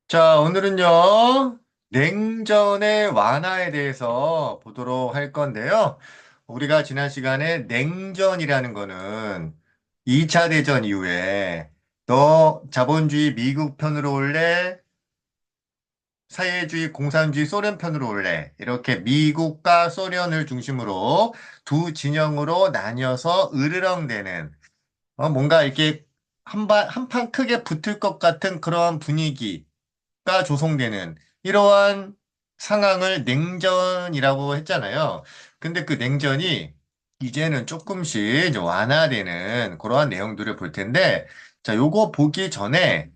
자, 오늘은요, 냉전의 완화에 대해서 보도록 할 건데요. 우리가 지난 시간에 냉전이라는 거는 2차 대전 이후에 너 자본주의 미국 편으로 올래? 사회주의 공산주의 소련 편으로 올래? 이렇게 미국과 소련을 중심으로 두 진영으로 나뉘어서 으르렁대는 뭔가 이렇게 한판 크게 붙을 것 같은 그런 분위기 가 조성되는 이러한 상황을 냉전이라고 했잖아요. 근데 그 냉전이 이제는 조금씩 이제 완화되는 그러한 내용들을 볼 텐데, 자, 요거 보기 전에,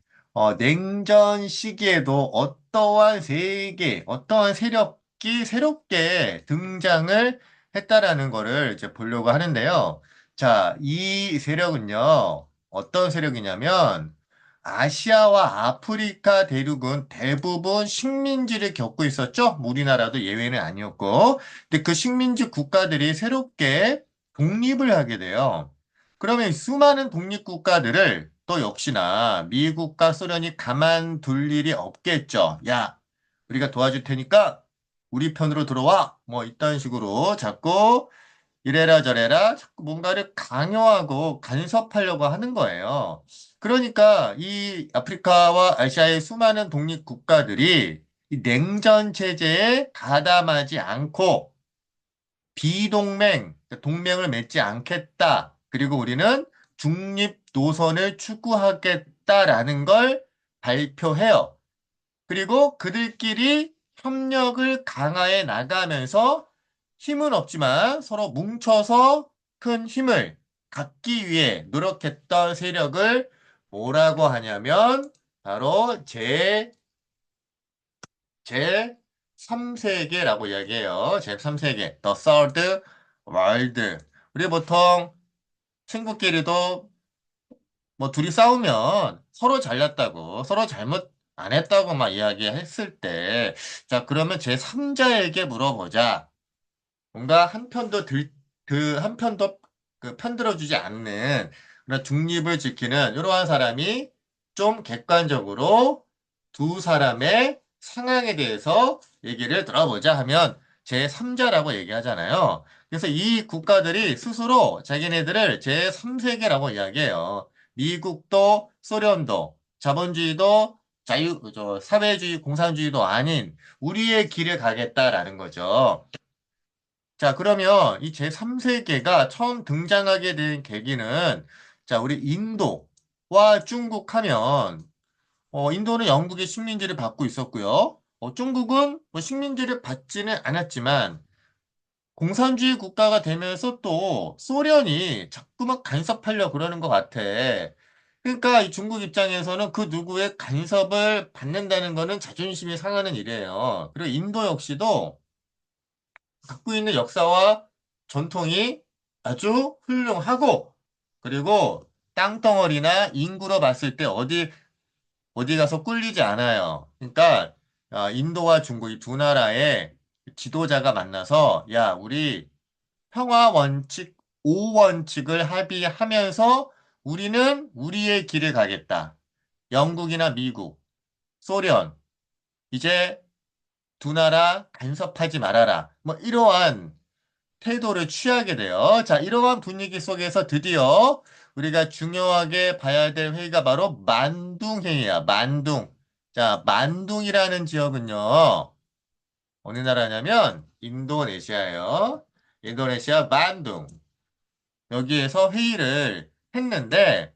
냉전 시기에도 어떠한 세계, 어떠한 세력이 새롭게 등장을 했다라는 거를 이제 보려고 하는데요. 자, 이 세력은요, 어떤 세력이냐면, 아시아와 아프리카 대륙은 대부분 식민지를 겪고 있었죠. 우리나라도 예외는 아니었고. 근데 그 식민지 국가들이 새롭게 독립을 하게 돼요. 그러면 이 수많은 독립국가들을 또 역시나 미국과 소련이 가만둘 일이 없겠죠. 야, 우리가 도와줄 테니까 우리 편으로 들어와. 뭐 이딴 식으로 자꾸 이래라 저래라 자꾸 뭔가를 강요하고 간섭하려고 하는 거예요. 그러니까 이 아프리카와 아시아의 수많은 독립 국가들이 이 냉전 체제에 가담하지 않고 비동맹, 그러니까 동맹을 맺지 않겠다. 그리고 우리는 중립 노선을 추구하겠다라는 걸 발표해요. 그리고 그들끼리 협력을 강화해 나가면서 힘은 없지만 서로 뭉쳐서 큰 힘을 갖기 위해 노력했던 세력을 뭐라고 하냐면 바로 제 3세계라고 이야기해요. 제 3세계, The Third World. 우리 보통 친구끼리도 뭐 둘이 싸우면 서로 잘났다고, 서로 잘못 안 했다고 막 이야기했을 때, 자, 그러면 제3자에게 물어보자. 뭔가 한 편도 그 편들어주지 않는 그런 중립을 지키는 이러한 사람이 좀 객관적으로 두 사람의 상황에 대해서 얘기를 들어보자 하면 제3자라고 얘기하잖아요. 그래서 이 국가들이 스스로 자기네들을 제3세계라고 이야기해요. 미국도 소련도 자본주의도 사회주의 공산주의도 아닌 우리의 길을 가겠다라는 거죠. 자, 그러면 이 제3세계가 처음 등장하게 된 계기는, 자, 우리 인도와 중국 하면, 인도는 영국의 식민지를 받고 있었고요. 중국은 뭐 식민지를 받지는 않았지만, 공산주의 국가가 되면서 또 소련이 자꾸만 간섭하려 그러는 것 같아. 그러니까 이 중국 입장에서는 그 누구의 간섭을 받는다는 거는 자존심이 상하는 일이에요. 그리고 인도 역시도 갖고 있는 역사와 전통이 아주 훌륭하고, 그리고 땅덩어리나 인구로 봤을 때 어디 가서 꿀리지 않아요. 그러니까, 인도와 중국 이 두 나라의 지도자가 만나서, 야, 우리 평화 원칙 5원칙을 합의하면서 우리는 우리의 길을 가겠다. 영국이나 미국, 소련, 이제 두 나라 간섭하지 말아라. 뭐 이러한 태도를 취하게 돼요. 자, 이러한 분위기 속에서 드디어 우리가 중요하게 봐야 될 회의가 바로 만둥회의야. 만둥. 자, 만둥이라는 지역은요. 어느 나라냐면 인도네시아예요. 인도네시아 만둥. 여기에서 회의를 했는데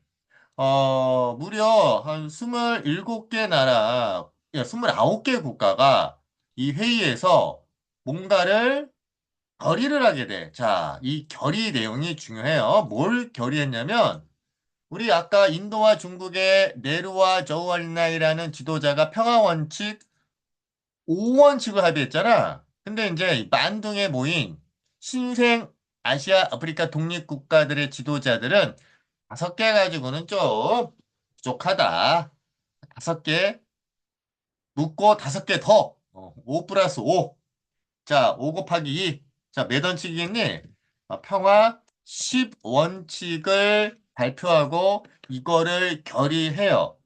무려 한 27개 나라, 29개 국가가 이 회의에서 뭔가를 결의를 하게 돼. 자, 이 결의 내용이 중요해요. 뭘 결의했냐면, 우리 아까 인도와 중국의 네루와 저우알린라이라는 지도자가 평화원칙 5원칙을 합의했잖아. 근데 이제 이 만둥에 모인 신생 아시아 아프리카 독립국가들의 지도자들은 5개 가지고는 좀 부족하다. 5개 묻고 5개 더. 5 플러스 5. 자, 5 곱하기 2. 자, 몇 원칙이겠니? 평화 10원칙을 발표하고 이거를 결의해요.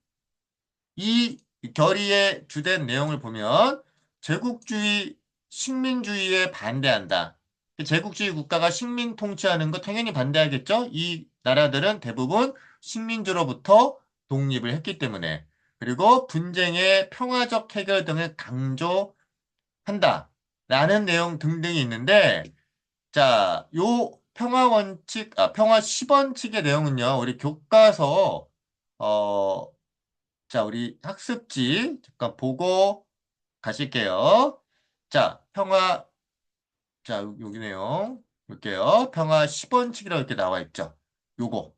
이 이 결의의 주된 내용을 보면 제국주의, 식민주의에 반대한다. 제국주의 국가가 식민 통치하는 거 당연히 반대하겠죠? 이 나라들은 대부분 식민주로부터 독립을 했기 때문에. 그리고 분쟁의 평화적 해결 등을 강조한다. 라는 내용 등등이 있는데, 자, 요 평화 원칙, 평화 10원칙의 내용은요, 우리 교과서, 어, 자, 우리 학습지 잠깐 보고 가실게요. 자, 자, 여기 내용 볼게요. 평화 10원칙이라고 이렇게 나와 있죠. 요거.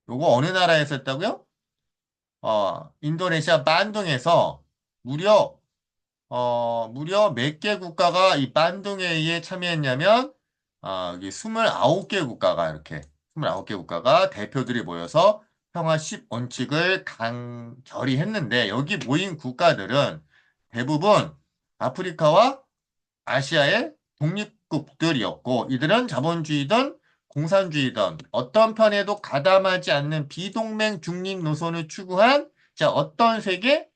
요거 어느 나라에서 했다고요? 인도네시아 반둥에서 무려 무려 몇 개 국가가 이 반둥회의에 참여했냐면, 여기 29개 국가가 이렇게, 29개 국가가 대표들이 모여서 평화 10원칙을 결의했는데, 여기 모인 국가들은 대부분 아프리카와 아시아의 독립국들이었고, 이들은 자본주의든 공산주의든 어떤 편에도 가담하지 않는 비동맹 중립 노선을 추구한, 자, 어떤 세계?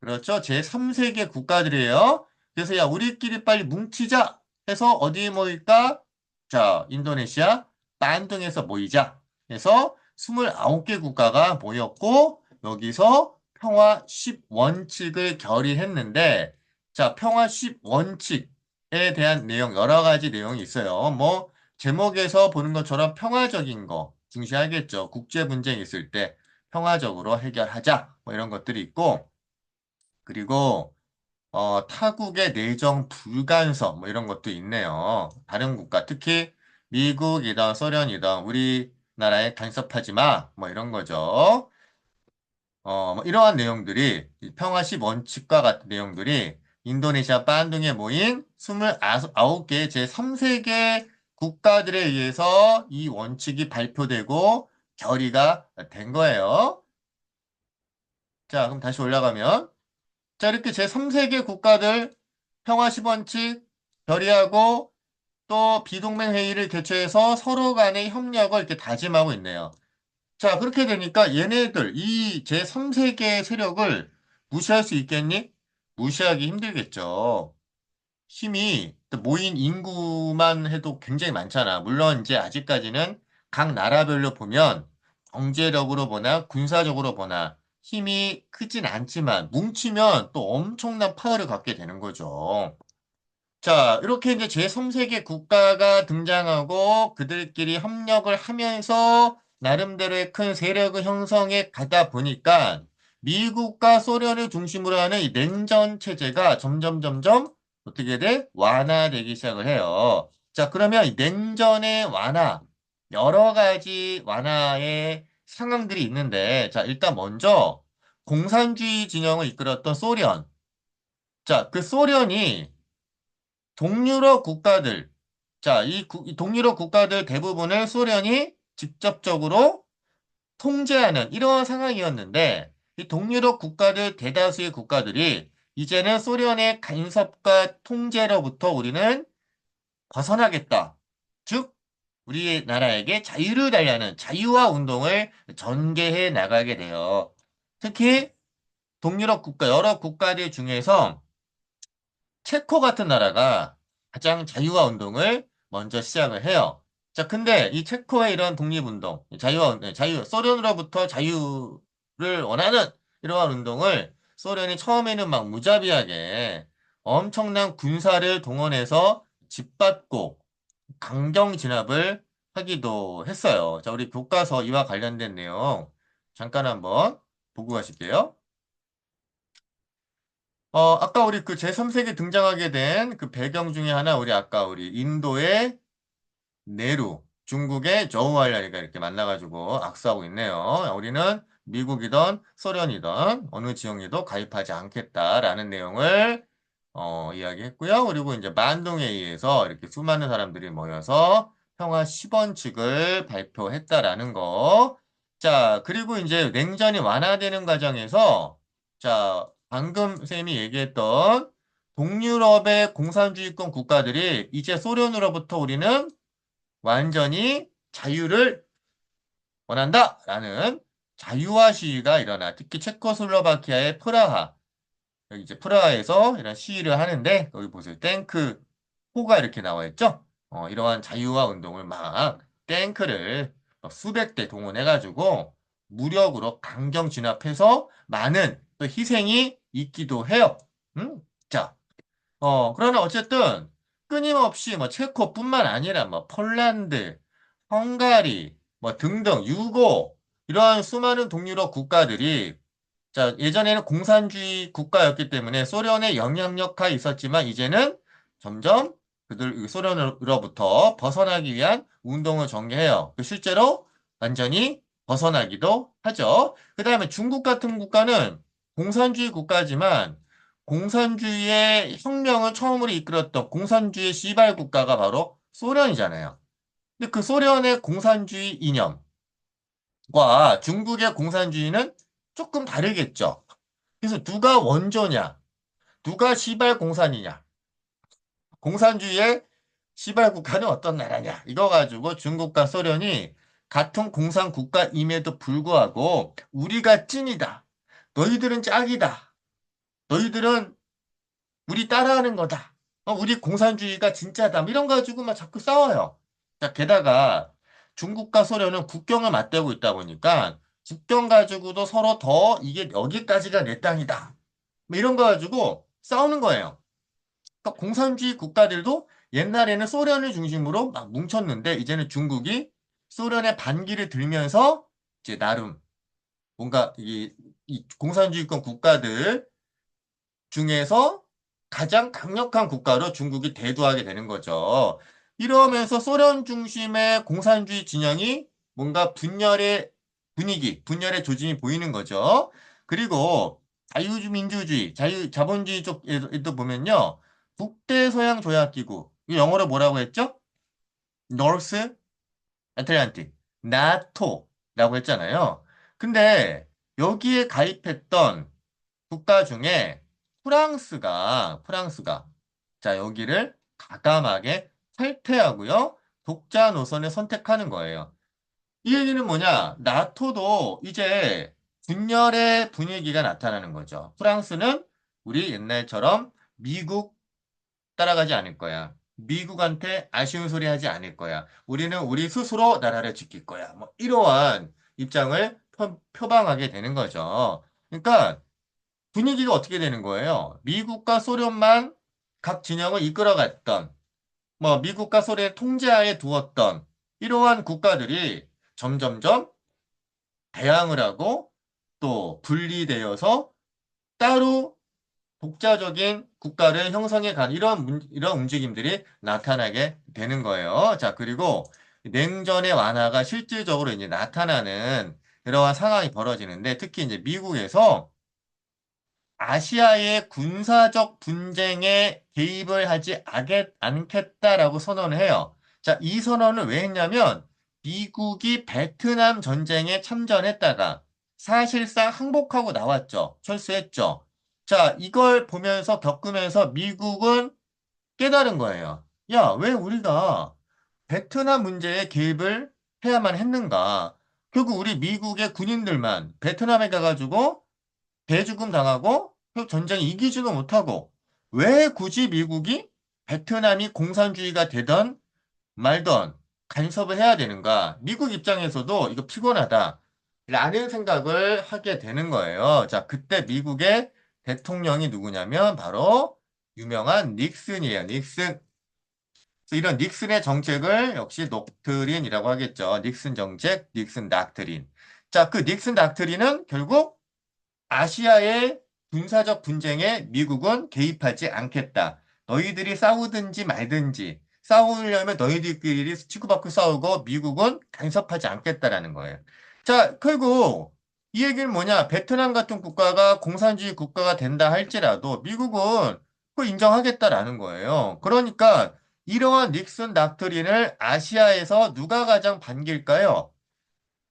그렇죠. 제3세계 국가들이에요. 그래서 야, 우리끼리 빨리 뭉치자 해서 어디에 모일까? 자, 인도네시아 반둥에서 모이자 해서 29개 국가가 모였고 여기서 평화 10원칙을 결의했는데 자, 평화 10원칙에 대한 내용 여러 가지 내용이 있어요. 뭐 제목에서 보는 것처럼 평화적인 거 중시하겠죠. 국제 분쟁이 있을 때 평화적으로 해결하자 뭐 이런 것들이 있고 그리고 타국의 내정 불간섭 뭐 이런 것도 있네요. 다른 국가 특히 미국이든 소련이든 우리나라에 간섭하지 마. 뭐 이런 거죠. 뭐 이러한 내용들이 이 평화시 원칙과 같은 내용들이 인도네시아 반둥에 모인 29개의 제3세계 국가들에 의해서 이 원칙이 발표되고 결의가 된 거예요. 자, 그럼 다시 올라가면 자, 이렇게 제3세계 국가들 평화 10원칙 결의하고 또 비동맹 회의를 개최해서 서로 간의 협력을 이렇게 다짐하고 있네요. 자, 그렇게 되니까 얘네들, 이 제3세계 세력을 무시할 수 있겠니? 무시하기 힘들겠죠. 힘이 모인 인구만 해도 굉장히 많잖아. 물론 이제 아직까지는 각 나라별로 보면 경제력으로 보나 군사적으로 보나 힘이 크진 않지만 뭉치면 또 엄청난 파워를 갖게 되는 거죠. 자, 이렇게 이제 제3세계 국가가 등장하고 그들끼리 협력을 하면서 나름대로의 큰 세력을 형성해 가다 보니까 미국과 소련을 중심으로 하는 이 냉전 체제가 점점 어떻게 돼? 완화되기 시작을 해요. 자, 그러면 이 냉전의 완화, 여러 가지 완화의 상황들이 있는데, 자, 일단 먼저 공산주의 진영을 이끌었던 소련. 자, 그 소련이 동유럽 국가들, 자, 이 동유럽 국가들 대부분을 소련이 직접적으로 통제하는 이러한 상황이었는데, 이 동유럽 국가들 대다수의 국가들이 이제는 소련의 간섭과 통제로부터 우리는 벗어나겠다. 즉, 우리나라에게 자유를 달라는 자유화 운동을 전개해 나가게 돼요. 특히 동유럽 국가, 여러 국가들 중에서 체코 같은 나라가 가장 자유화 운동을 먼저 시작을 해요. 자, 근데 이 체코의 이런 독립운동, 소련으로부터 자유를 원하는 이러한 운동을 소련이 처음에는 막 무자비하게 엄청난 군사를 동원해서 짓밟고 강경 진압을 하기도 했어요. 자, 우리 교과서 이와 관련된 내용 잠깐 한번 보고 가실게요. 아까 우리 그 제3세기 등장하게 된 그 배경 중에 하나, 우리 인도의 네루, 중국의 저우할라리가 이렇게 만나가지고 악수하고 있네요. 우리는 미국이든 소련이든 어느 지형에도 가입하지 않겠다라는 내용을 이야기했고요. 그리고 이제 만동에 의해서 이렇게 수많은 사람들이 모여서 평화 10원칙을 발표했다라는 거. 자, 그리고 이제 냉전이 완화되는 과정에서 자, 방금 쌤이 얘기했던 동유럽의 공산주의권 국가들이 이제 소련으로부터 우리는 완전히 자유를 원한다라는 자유화 시위가 일어나 특히 체코슬로바키아의 프라하 여기 이제 프라하에서 이런 시위를 하는데 여기 보세요. 탱크 호가 이렇게 나와 있죠? 이러한 자유화 운동을 막 탱크를 막 수백 대 동원해가지고 무력으로 강경 진압해서 많은 또 희생이 있기도 해요. 자, 그러나 어쨌든 끊임없이 뭐 체코뿐만 아니라 뭐 폴란드, 헝가리, 뭐 등등 유고 이러한 수많은 동유럽 국가들이 자, 예전에는 공산주의 국가였기 때문에 소련의 영향력하에 있었지만 이제는 점점 그들 소련으로부터 벗어나기 위한 운동을 전개해요. 실제로 완전히 벗어나기도 하죠. 그 다음에 중국 같은 국가는 공산주의 국가지만 공산주의의 혁명을 처음으로 이끌었던 공산주의 시발 국가가 바로 소련이잖아요. 근데 그 소련의 공산주의 이념과 중국의 공산주의는 조금 다르겠죠. 그래서 누가 원조냐? 누가 시발 공산이냐? 공산주의의 시발 국가는 어떤 나라냐? 이거 가지고 중국과 소련이 같은 공산 국가임에도 불구하고 우리가 찐이다. 너희들은 짝이다. 너희들은 우리 따라하는 거다. 우리 공산주의가 진짜다. 뭐 이런 거 가지고 막 자꾸 싸워요. 자, 게다가 중국과 소련은 국경을 맞대고 있다 보니까 국경 가지고도 서로 더 이게 여기까지가 내 땅이다. 뭐 이런 거 가지고 싸우는 거예요. 그러니까 공산주의 국가들도 옛날에는 소련을 중심으로 막 뭉쳤는데 이제는 중국이 소련의 반기를 들면서 이제 나름 뭔가 이 공산주의권 국가들 중에서 가장 강력한 국가로 중국이 대두하게 되는 거죠. 이러면서 소련 중심의 공산주의 진영이 뭔가 분열의 분위기, 분열의 조짐이 보이는 거죠. 그리고 자유민주주의, 자본주의 쪽에도 보면요. 북대서양 조약기구, 이거 영어로 뭐라고 했죠? North Atlantic, 나토라고 했잖아요. 근데 여기에 가입했던 국가 중에 프랑스가 자 여기를 과감하게 탈퇴하고요. 독자 노선을 선택하는 거예요. 이 얘기는 뭐냐? 나토도 이제 분열의 분위기가 나타나는 거죠. 프랑스는 우리 옛날처럼 미국 따라가지 않을 거야. 미국한테 아쉬운 소리 하지 않을 거야. 우리는 우리 스스로 나라를 지킬 거야. 뭐 이러한 입장을 표방하게 되는 거죠. 그러니까 분위기가 어떻게 되는 거예요? 미국과 소련만 각 진영을 이끌어갔던, 뭐, 미국과 소련의 통제하에 두었던 이러한 국가들이 점점점 대항을 하고 또 분리되어서 따로 독자적인 국가를 형성해 간 이런 움직임들이 나타나게 되는 거예요. 자, 그리고 냉전의 완화가 실질적으로 이제 나타나는 이러한 상황이 벌어지는데 특히 이제 미국에서 아시아의 군사적 분쟁에 개입을 하지 않겠다라고 선언을 해요. 자, 이 선언을 왜 했냐면 미국이 베트남 전쟁에 참전했다가 사실상 항복하고 나왔죠. 철수했죠. 자, 이걸 보면서 겪으면서 미국은 깨달은 거예요. 야, 왜 우리가 베트남 문제에 개입을 해야만 했는가? 결국 우리 미국의 군인들만 베트남에 가가지고 대죽음 당하고 전쟁 이기지도 못하고 왜 굳이 미국이 베트남이 공산주의가 되던 말던 간섭을 해야 되는가? 미국 입장에서도 이거 피곤하다. 라는 생각을 하게 되는 거예요. 자, 그때 미국의 대통령이 누구냐면 바로 유명한 닉슨이에요. 닉슨. 그래서 이런 닉슨의 정책을 역시 녹트린이라고 하겠죠. 닉슨 정책, 닉슨 닥트린. 자, 그 닉슨 닥트린은 결국 아시아의 군사적 분쟁에 미국은 개입하지 않겠다. 너희들이 싸우든지 말든지 싸우려면 너희들끼리 치고받고 싸우고 미국은 간섭하지 않겠다라는 거예요. 자, 그리고 이 얘기는 뭐냐? 베트남 같은 국가가 공산주의 국가가 된다 할지라도 미국은 그거 인정하겠다라는 거예요. 그러니까 이러한 닉슨 닥트린을 아시아에서 누가 가장 반길까요?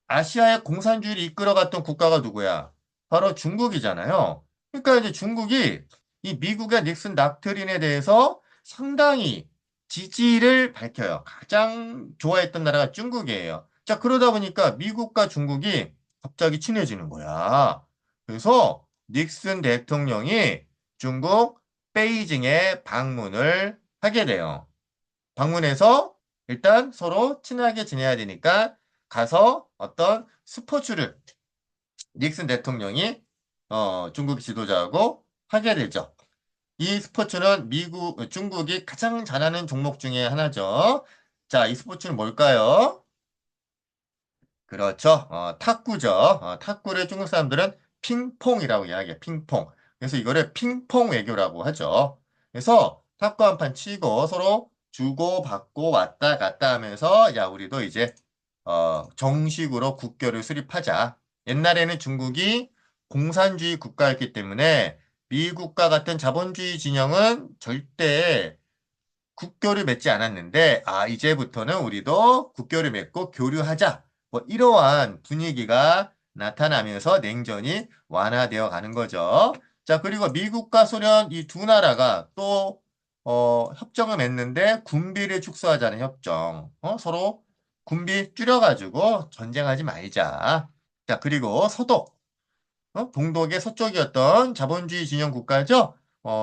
아시아의 공산주의를 이끌어갔던 국가가 누구야? 바로 중국이잖아요. 그러니까 이제 중국이 이 미국의 닉슨 닥트린에 대해서 상당히 지지를 밝혀요. 가장 좋아했던 나라가 중국이에요. 자, 그러다 보니까 미국과 중국이 갑자기 친해지는 거야. 그래서 닉슨 대통령이 중국 베이징에 방문을 하게 돼요. 방문해서 일단 서로 친하게 지내야 되니까 가서 어떤 스포츠를 닉슨 대통령이 중국 지도자하고 하게 되죠. 이 스포츠는 중국이 가장 잘하는 종목 중에 하나죠. 자, 이 스포츠는 뭘까요? 그렇죠. 탁구죠. 탁구를 중국 사람들은 핑퐁이라고 이야기해요. 핑퐁. 그래서 이거를 핑퐁 외교라고 하죠. 그래서 탁구 한 판 치고 서로 주고 받고 왔다 갔다 하면서 야, 우리도 이제 정식으로 국교를 수립하자. 옛날에는 중국이 공산주의 국가였기 때문에 미국과 같은 자본주의 진영은 절대 국교를 맺지 않았는데, 이제부터는 우리도 국교를 맺고 교류하자. 뭐, 이러한 분위기가 나타나면서 냉전이 완화되어 가는 거죠. 자, 그리고 미국과 소련 이 두 나라가 또, 협정을 맺는데 군비를 축소하자는 협정. 서로 군비 줄여가지고 전쟁하지 말자. 자, 그리고 서독. 동독의 서쪽이었던 자본주의 진영 국가죠.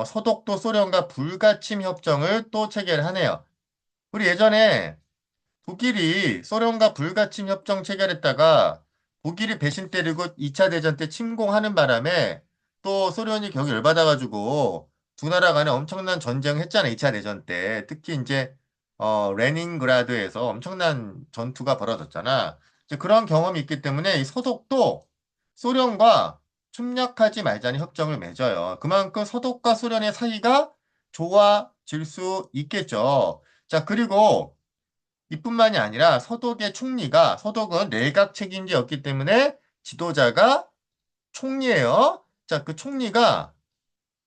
서독도 소련과 불가침 협정을 또 체결하네요. 우리 예전에 독일이 소련과 불가침 협정 체결했다가 독일이 배신 때리고 2차 대전 때 침공하는 바람에 또 소련이 격이 열받아가지고 두 나라 간에 엄청난 전쟁을 했잖아요. 2차 대전 때. 특히 이제 레닌그라드에서 엄청난 전투가 벌어졌잖아. 이제 그런 경험이 있기 때문에 이 서독도 소련과 침략하지 말자는 협정을 맺어요. 그만큼 서독과 소련의 사이가 좋아질 수 있겠죠. 자, 그리고 이뿐만이 아니라 서독은 내각 책임제였기 때문에 지도자가 총리예요. 자, 그 총리가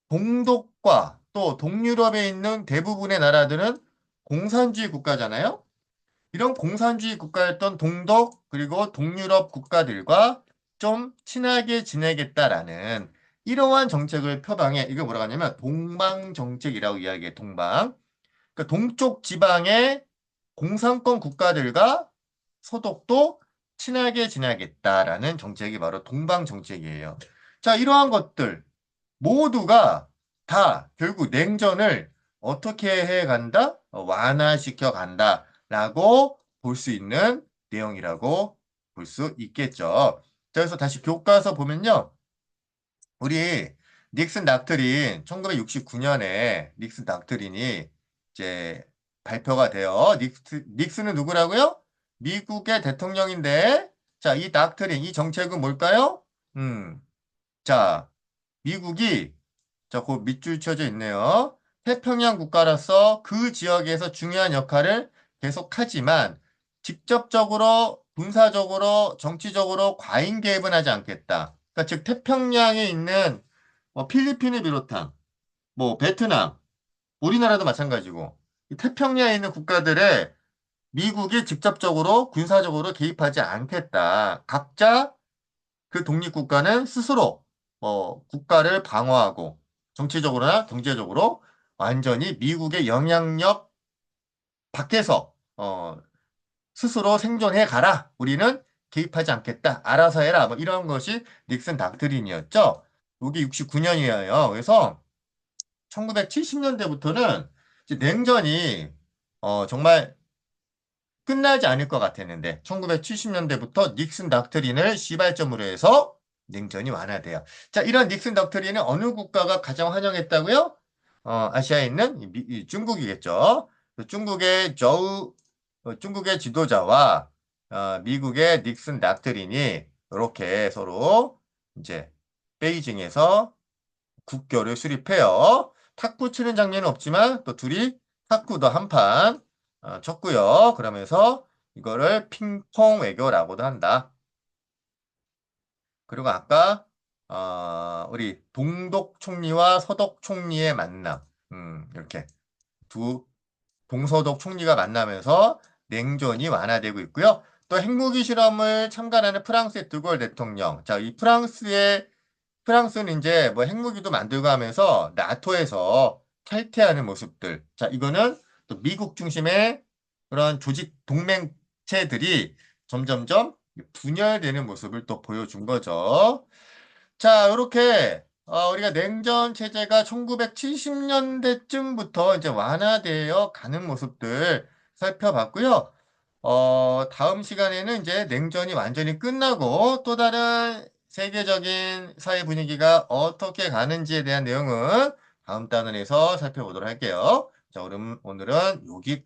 동독과 또 동유럽에 있는 대부분의 나라들은 공산주의 국가잖아요. 이런 공산주의 국가였던 동독 그리고 동유럽 국가들과 좀 친하게 지내겠다라는 이러한 정책을 표방해. 이거 뭐라고 하냐면 동방 정책이라고 이야기해. 동방. 그러니까 동쪽 지방의 공산권 국가들과 소독도 친하게 지내겠다라는 정책이 바로 동방 정책이에요. 자, 이러한 것들 모두가 다 결국 냉전을 어떻게 해 간다? 완화시켜 간다라고 볼 수 있는 내용이라고 볼 수 있겠죠. 자, 그래서 다시 교과서 보면요. 우리 닉슨 닥트린 1969년에 닉슨 닥트린이 이제 발표가 돼요. 닉슨은 누구라고요? 미국의 대통령인데 자, 이 닥트린, 이 정책은 뭘까요? 자, 미국이 그 밑줄 쳐져 있네요. 태평양 국가로서 그 지역에서 중요한 역할을 계속하지만 직접적으로 군사적으로 정치적으로 과잉 개입은 하지 않겠다. 그러니까 즉 태평양에 있는 필리핀을 비롯한 뭐 베트남, 우리나라도 마찬가지고 이 태평양에 있는 국가들에 미국이 직접적으로 군사적으로 개입하지 않겠다. 각자 그 독립국가는 스스로 국가를 방어하고 정치적으로나 경제적으로 완전히 미국의 영향력 밖에서 스스로 생존해 가라. 우리는 개입하지 않겠다. 알아서 해라. 뭐 이런 것이 닉슨 닥트린이었죠. 여기 69년이에요. 그래서 1970년대부터는 냉전이 정말 끝나지 않을 것 같았는데 1970년대부터 닉슨 닥트린을 시발점으로 해서 냉전이 완화돼요. 자, 이런 닉슨 닥트린은 어느 국가가 가장 환영했다고요? 아시아에 있는 이 중국이겠죠. 그 중국의 지도자와 미국의 닉슨 닥트린이 이렇게 서로 이제 베이징에서 국교를 수립해요. 탁구 치는 장면은 없지만 또 둘이 탁구도 한 판 쳤고요. 그러면서 이거를 핑퐁 외교라고도 한다. 그리고 아까 우리 동독 총리와 서독 총리의 만남, 이렇게 두 동서독 총리가 만나면서 냉전이 완화되고 있고요. 또 핵무기 실험을 참관하는 프랑스의 드골 대통령. 자, 이 프랑스는 이제 뭐 핵무기도 만들고 하면서 나토에서 탈퇴하는 모습들. 자, 이거는 또 미국 중심의 그런 조직 동맹체들이 점점점 분열되는 모습을 또 보여준 거죠. 자, 이렇게 우리가 냉전 체제가 1970년대쯤부터 이제 완화되어 가는 모습들 살펴봤고요. 다음 시간에는 이제 냉전이 완전히 끝나고 또 다른 세계적인 사회 분위기가 어떻게 가는지에 대한 내용은 다음 단원에서 살펴보도록 할게요. 자, 오늘은 여기까지.